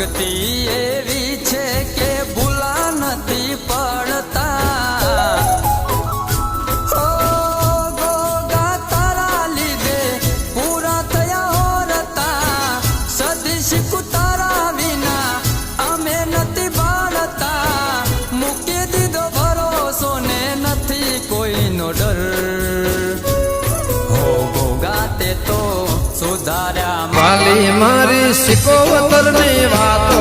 ભક્તિ એવી છે કે ભૂલા નથી પડતા. ઓ ગોગા તારા લીધે પૂરા થયા હોરતા, સદી શીખું તારા વિના અમે નથી બાળતા. મૂકી દીધો ભરોસો ને નથી કોઈનો ડર. હો ગોગા તે તો સુધાર્યા વાલી મારી સિકોતર ની વાતો